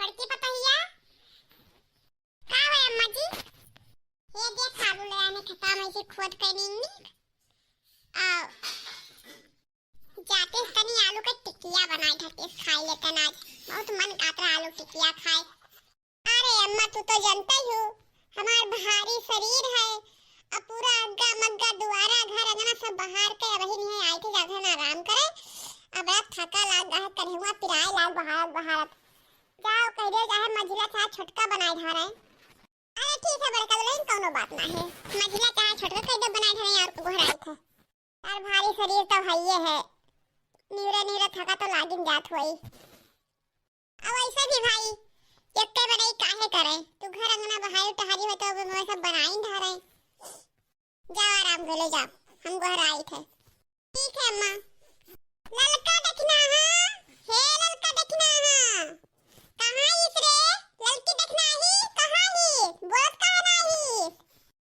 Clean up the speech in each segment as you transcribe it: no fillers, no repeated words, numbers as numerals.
बड़की पतहिया का है अम्मा जी। ये देख आलू ले आने खता में से खोद के नींगी आ जाते तनी आलू का टिकिया बनाई था खाई लेते ना। आज बहुत मन करता है आलू टिकिया खाए। अरे अम्मा तू तो जानता ही हो हमार भारी शरीर है। अब पूरा अग्गा मग्गा दुआरा घर अंगना सब बाहर के वही नहीं आई थी जाके ना आराम करे। अब रात थका लाग गया कन्हुआ पिराए लाग बहारत जाओ कह दे चाहे मझिला चाहे छोटका बनाए धरे। अरे ठीक है बड़का लेकिन कोनो बात ना है मझिला चाहे छोटका कह दे बनाए धरे यार घोराई थे। यार भारी शरीर तो हइये है नीरे थका तो लागिन जात होई। अब ऐसे भी भाई एकटे बनाई काहे करे तू घर अंगना बहार टहरी हो तो मैं सब बनाई धरे। जाओ आराम कर ले जाओ हम घोराई थे। ठीक है अम्मा। ललका देखना है हे ललका देखना है कहां इस रे ललकी देखना ही कहां ही बोलत कहां नहीं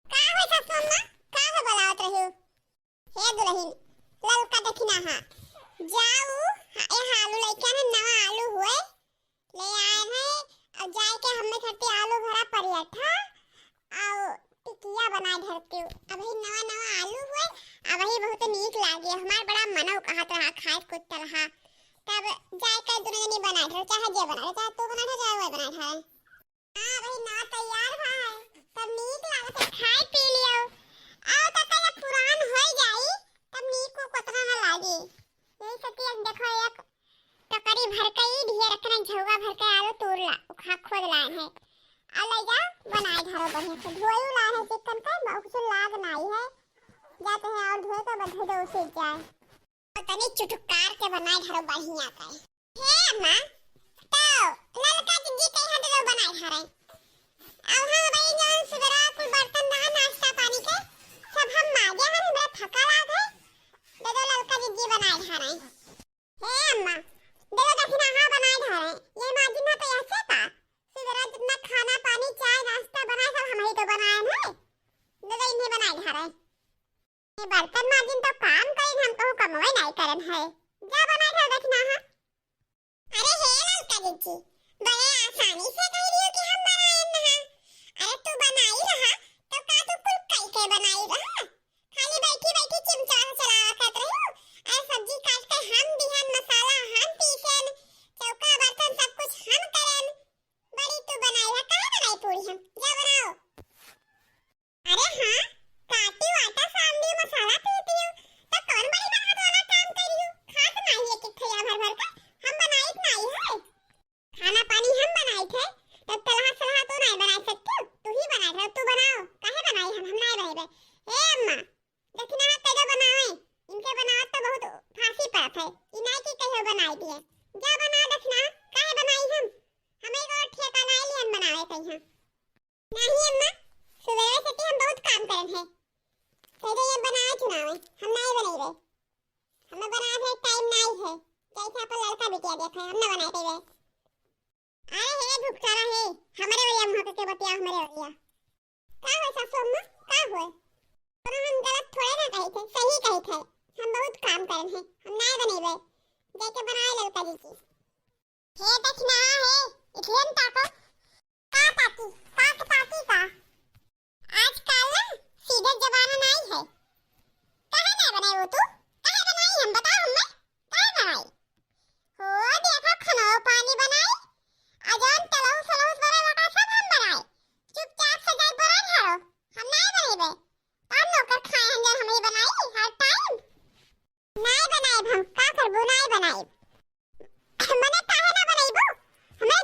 का हो सब अम्मा का हो बोलावत रही हे दुल्हन ललका देखना है। जाओ ए आलू लेके ना नवा आलू हुए ले आए हैं अब जाए के हमने खट्टे आलू भरा पराठा और टिकिया बनाए धरती हूँ। अब ही नवा आलू हुए अब ही बहुत नीक लागे हमार बड़ा मनव कहत रहा खाए कुछ रहा तब जाए के दोनों जनी बनाए धर चाहे जे बनाए चाहे तू बनाए चाहे वो बनाए था। हां भाई ना तैयार है तब नीक लागत है खाए पी लियो आओ तक ये पुरान हो जाई तब नीक को कतना ना लागी। यही सती देखो एक टकरी भर के ही ढेर रखना झौगा भर के आलू तोड़ ला खा खोद लाए है ले जा बनाए धरो बढ़िया से धोई ला है चिकन का बहुत लाग नहीं है जाते हैं और धोए तो बधे दो उसे जाए और तनी चुटकार के बनाए धरो बढ़िया का हे अम्मा तो ललका जी कहीं हट दो बनाए धरे। अब हम भाई जान सुबह कुल बर्तन ना नाश्ता पानी के सब हम मांगे हम बड़ा थका लाग है दे दो ललका जी बनाए धरे। हे अम्मा दे दो दक्षिणा हां बनाए धरे ये माजी ना तो ऐसे का सुबह जितना खाना पानी चाय नाश्ता बनाए सब हम ही तो बनाए ना दे दो इन्हें बनाए धरे। ये बर्तन माजिन तो काम करें हम कहूं कमवे नहीं करन है जा बनाए धर दक्षिणा हां। अरे हे ललका जी बड़े आसानी से कह रही हो कि हम बनाए ना। अरे तू बनाई रहा तो का तू कुल कई के बनाई रहा खाली बैठी चिमचा चला करत रही हो। अरे सब्जी काट के हम बिहन मसाला हम पीसन चौका बर्तन सब कुछ हम करन बड़ी तू बनाई है काहे बनाई पूरी हम जा बनाओ। अरे हां काटी आटा सामने मसाला पीती हूं तो कौन बड़ी मेहनत वाला काम कर रही हूं खास नहीं है कि थैला भर के हम बनाई नहीं है खाना पानी हम बनाए थे तब तलहा सलहा तो नहीं बना सकते तू ही बनाए थे तू बनाओ काहे बनाई हम नहीं बनाए। ए अम्मा दक्षिणा कैसे बनावे इनके बनावत तो बहुत फांसी पड़त है इनाई की कहियो बनाई दिए जा बना दक्षिणा काहे बनाई हम एक और ठेका नहीं लियन बनावे कहियो नहीं अम्मा सुबह से हम बहुत काम करन है कहते ये बनाए चुनावे हम नहीं बनाई रे हमें बनाए थे टाइम नहीं है जैसे आप लड़का बिटिया देखे हम ना बनाए थे। अरे हे भुगताना है हमारे वरिया मुंह के बतिया हमारे वरिया का हो सासू अम्मा का हो पर हम गलत थोड़े ना कही थे सही कही थे हम बहुत काम करन है हम नहीं बनेबे जाके बनाए लड़का जी की। हे दक्षिणा है इथेन ताको का ताकी का आजकल ना सीधे जमाना नहीं है काहे नहीं बनाए वो तू काहे बनाई हम बताओ हमें काहे बनाई हो देखो खाना पानी बनाई अजान तलाऊ सलाऊ बड़ा लगा सब हम बनाए चुपचाप से जाए बना धरो हम नहीं बनेबे और नौकर खाए हम जन हमें बनाई हर टाइम नहीं बनाए हम का करबो नहीं बनाई मने काहे ना बनाईबो हमें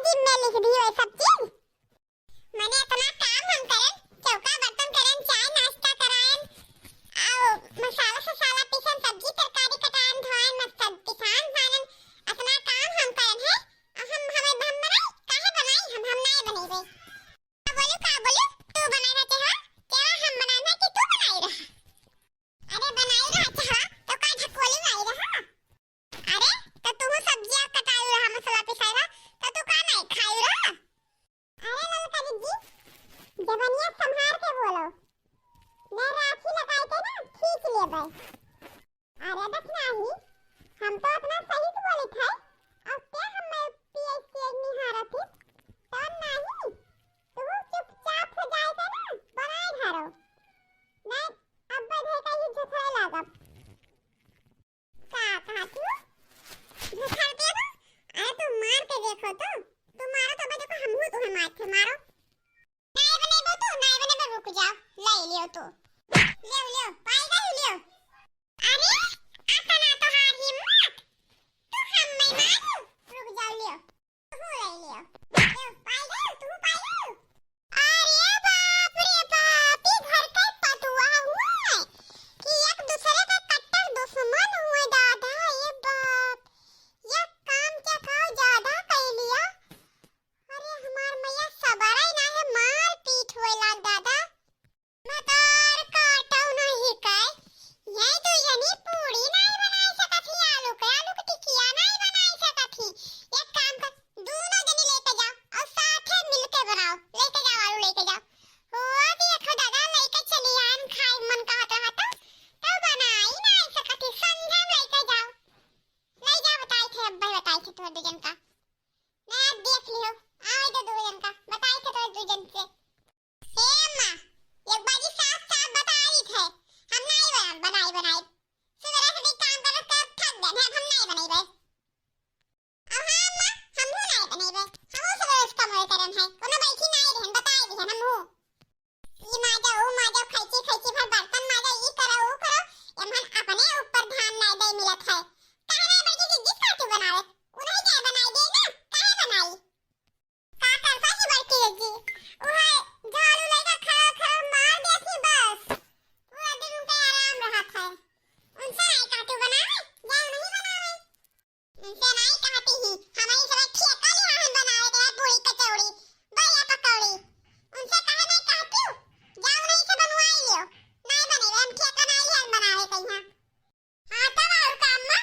तो तुम मारो तो देखो हम हो तुम्हें मारते मारो नहीं बनेबो तो नहीं बनेबो रुक जाओ ले लियो तो ले लियो पाई गई लियो अरे आता ना तो हार हिम्मत तू हम मैं मारो रुक जाओ लियो तू ले लियो ले पाई गई तू पाई गई अरे बाप रे बाप ये घर का पटुआ हुआ है कि एक दूसरे का कट्टर दुश्मन हुए दादा ये बाप ये काम क्या खाओ ज्यादा कर लिया अरे हमार मैया सबर ही ना है मार पीट होए लाग दादा मतार काटो नहीं काय ये तो यानी पूरी नहीं बनाई सकती आलू की टिकिया नहीं बनाई सकती एक काम कर दोनों जनी लेके जाओ और साथ में मिलके बनाओ लेके जाओ आलू लेके जाओ वो देखो दादा लेके चली आन खाए मन का हटा तो बनाई नहीं सकती संजम लेके जाओ ले जा बताई थे अब्बा बताई थे तो दुजन का मैं देख लियो आओ इधर दुजन का बताई थे तो दुजन से ए मां एक बाजी साफ साफ बताई थे हम नहीं बनाई सुबह से भी काम कर कर थक गए हैं हम नहीं बनाई बे अब हां मां हम हो नहीं बनाई बे हम सुबह उसका मोय करन है कोनो बैठी नहीं रहन बताई दी है हम हो ये माजा खैची भर बर्तन माजा ये करो वो करो एमन अपने ऊपर ध्यान नहीं दे मिलत है काहे नहीं बड़ी जिस काटी बनावे उन्हें क्या बनाई दे ना काहे बनाई का करता ही बड़की जी ओहे झाड़ू लेकर खड़ा मार देती बस पूरा दिन उनका आराम रहत है उनसे नहीं काटी बनावे जाओ नहीं बनावे उनसे नहीं कहती ही हमारी सब ठेका लिया है बनावे के पूरी कचौड़ी बढ़िया पकौड़ी उनसे कहे नहीं कहती हूँ जाओ नहीं से बनवाई लियो नहीं बनेगा हम ठेका नहीं लिया बनावे कहीं हां तब और काम में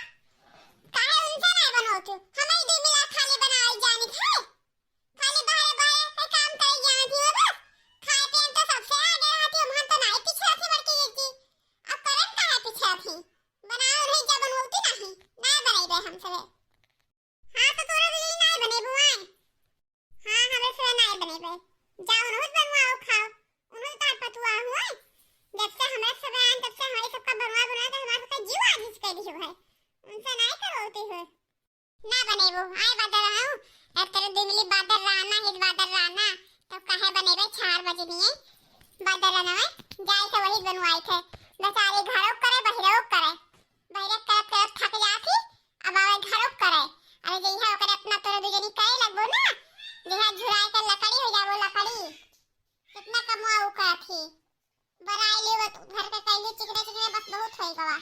काहे उनसे नहीं बनोती हमें दे मिला खाली बनाई जानी है खाली बाहर बाहर काम कर जाती हो बस खाए पिए तो सबसे आगे रहती हो हम तो नहीं पीछे थी बड़की जी अब करन का है पीछे थी बनाओ नहीं जा बनोती नहीं बनाई दे हम सब हां तो तोरे लिए नहीं बने बुआई हां हमें से नहीं बने बे जाओ रोज बनवाओ खाओ उन्होंने तो पतुआ हुआ जब से हमारे सब आन तब से हमारे सबका बनवा तो हमारा सबका जीव आजिज कर दी है उनसे नहीं करोती हो ना बनेबो आए बादर रहा हूं अब तेरे दिमली बादर राना हिज बादर राना तो कहे बनेबे 4 बजे नहीं बादर राना में जाए तो वही बनवाई थे बेचारे घरों करे बहिरों करे बहिरे कर थक जाती अब आवे घरों करे अरे जइहा ओकरे अपना तोरे दुजनी करे लगबो ना जहां झुराए के लकड़ी हो जाबो लकड़ी कितना कमाओ का थी बराई ले घर का कैली चिकने बस बहुत होई गवा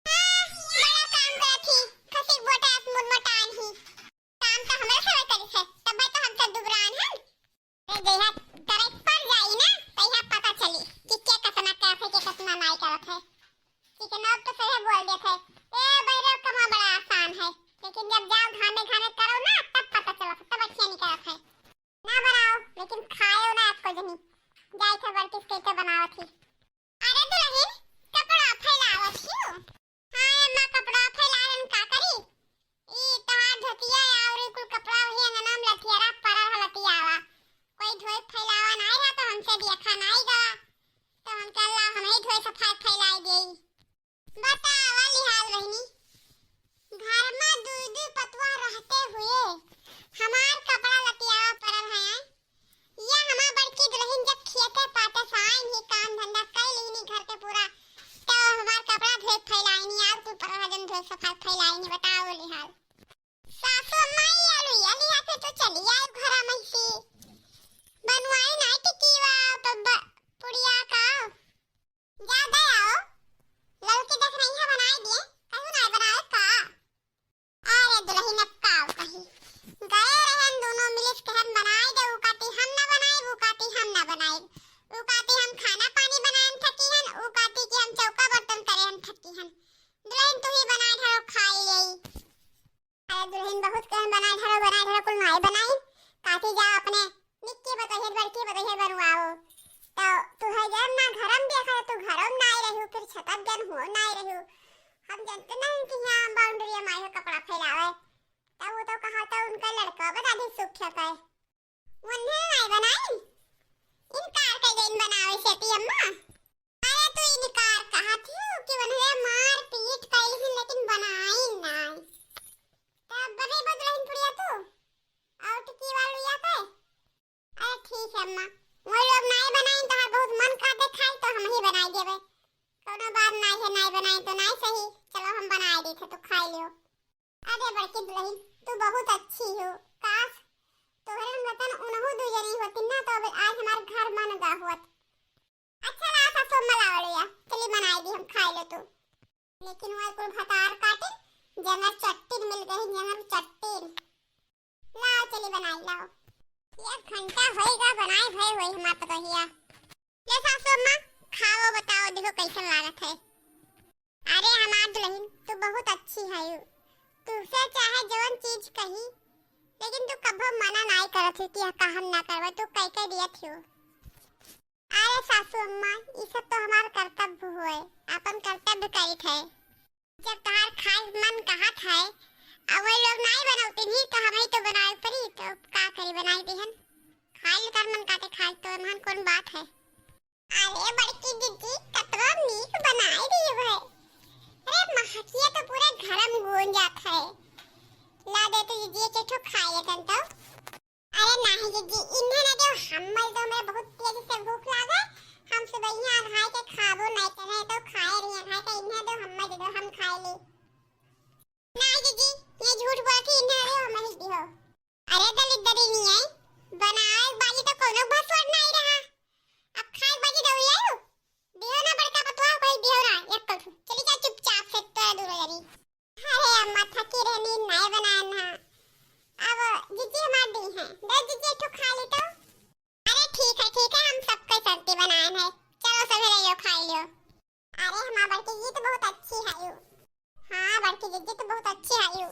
बड़ा काम कर थी खसी बोटा मुन मटान ही काम तो हमें से करी है तब तो हम सब दुबरान हैं ए देहा करे पर जाई ना तइहा पता चली कि क्या कसना कैसे के कसना नहीं करत है ठीक है ना तो सही बोल दे थे ए बहिरो कमा बड़ा आसान है लेकिन जब जाओ खाने करो ना तब पता चला तब अच्छा नहीं करत है ना बनाओ लेकिन खाओ ना आपको जनी जाए थे बल्कि केके बनाओ थी अरे दुल्हन कपड़ा फैलावा छियो हां अम्मा कपड़ा फैलावन का करी ई तहार धतिया और कुल कपड़ा वही नाम लथियारा परल हलतियावा कोई धोए फैलावा नहीं रहा तो हमसे देखा नहीं गवा तो हम कह ला हम ही धोए सफाई फैलाई देई बतावा लिहाल रहनी घर में दूध पतवा रहते हुए हमार कपड़ा लतियावा परल है ये हमार बड़की दुल्हन जब खेते पाते साइन ही काम धंधा कर लेनी घर के पूरा तो हमार कपड़ा धोए फैलाईनी और तू पर हजन धोए सफाई फैलाईनी बताओ लिहाल सासू माई आलू या लिहा पे तो चली आई घरा में से बनवाई नहीं टिकीवा बब्बा पुड़िया का जा दे आओ लड़की देख रही है बनाई दिए कहीं नहीं बनाए का अरे दुल्हन अब काओ कहीं गए रहन दोनों मिलके कहन बनाई दे उकाती हम ना बनाई उकाती हम ना बनाई उकाती हम खाना पानी बनाएन थकी हन उकाती कि हम चौका बर्तन करे हन थकी हन दुल्हन तू ही बनाई धरो खाई लेई अरे दुल्हन बहुत कहन बनाई धरो कुल नहीं बनाई काती जा अपने निक्की बताइए बड़की बताइए बनवाओ तो तू है जन ना घरम देखा तू घरम नहीं रहू फिर छतत जन हो नहीं रहू हम जानते नहीं कि यहां बाउंड्री में आए कपड़ा फैलावे तब वो तो कहा था उनका लड़का बता दी सुख्या का उन्हें नहीं बनाई इनकार कर देन बनावे सेती अम्मा अरे तू इनकार कहा थी कि उन्हें मार पीट कैली लेकिन बनाई नहीं तब बड़े बदलहिन पुड़िया तू अम्मा वो लोग नहीं बनाई तो बहुत मन करते खाई तो हम ही बनाई देबे कोनो बात नहीं है नहीं बनाई तो नहीं सही चलो हम बनाई दी थे तो खाई लियो। अरे बड़की दुल्हन तू बहुत अच्छी हो काश तोहरे वतन उनहु दू जनी होती ना तो आज हमार घर मन गा होत। अच्छा ला सासू मला वालिया चली बनाई दी हम खाई लो तो लेकिन वो कुल भतार काटे जनर चट्टी मिल गई जनर चट्टी लाओ चली बनाई लाओ 1 घंटा होएगा बनाए भय होई हमार तो कहिया ले सासू अम्मा खाओ बताओ देखो कैसा लागत है। अरे हमार दुल्हन तू बहुत अच्छी है तुझसे चाहे जवन चीज कही लेकिन तू कभी मना नहीं करत है कि कहम ना करवा तू कह के दिया थियो। अरे सासू अम्मा ये सब तो हमार कर्तव्य हुए अपन कर्तव्य करित है जब तार खाए मन कहत है अब वो लोग नहीं बनाते नहीं तो हम ही तो बनाए परी तो का करी बनाई देहन खाए कर मन काटे खाए तो मन कौन बात है। अरे बड़की दीदी कतरा नीक बनाई दी है अरे महकिया तो पूरे घर में गूंज जात है ला दे तो दीदी के ठो खाए तन तो। अरे नहीं दीदी इन्हें ना दो हमल तो मैं बहुत तेज से भूख लागे हम सुबह यहाँ खाए के खाबो नहीं करे तो खाए रही खाए तो इन्हें दो हमल दे दो हम खाए ले नहीं दीदी ये झूठ बोल के इन्हें दो हमल दियो। अरे दलित दरी नहीं है बनाए बाजी तो कोनो बसवर नहीं रहा अब खाए बाजी दो ले लो दियो ना बड़का पतवा भाई दियो ना एक कल चली जा चुपचाप से तो दूर जरी। अरे अम्मा थकी रहनी नहीं बनाया ना अब दीदी हमार दी है दे दीजिए तो खा ले तो। अरे ठीक है हम सबके सब्जी बनाए हैं चलो सवेरे यो खा लियो। अरे हमार बड़की जी तो बहुत अच्छी है यू हाँ बड़की दीदी तो बहुत अच्छी है यू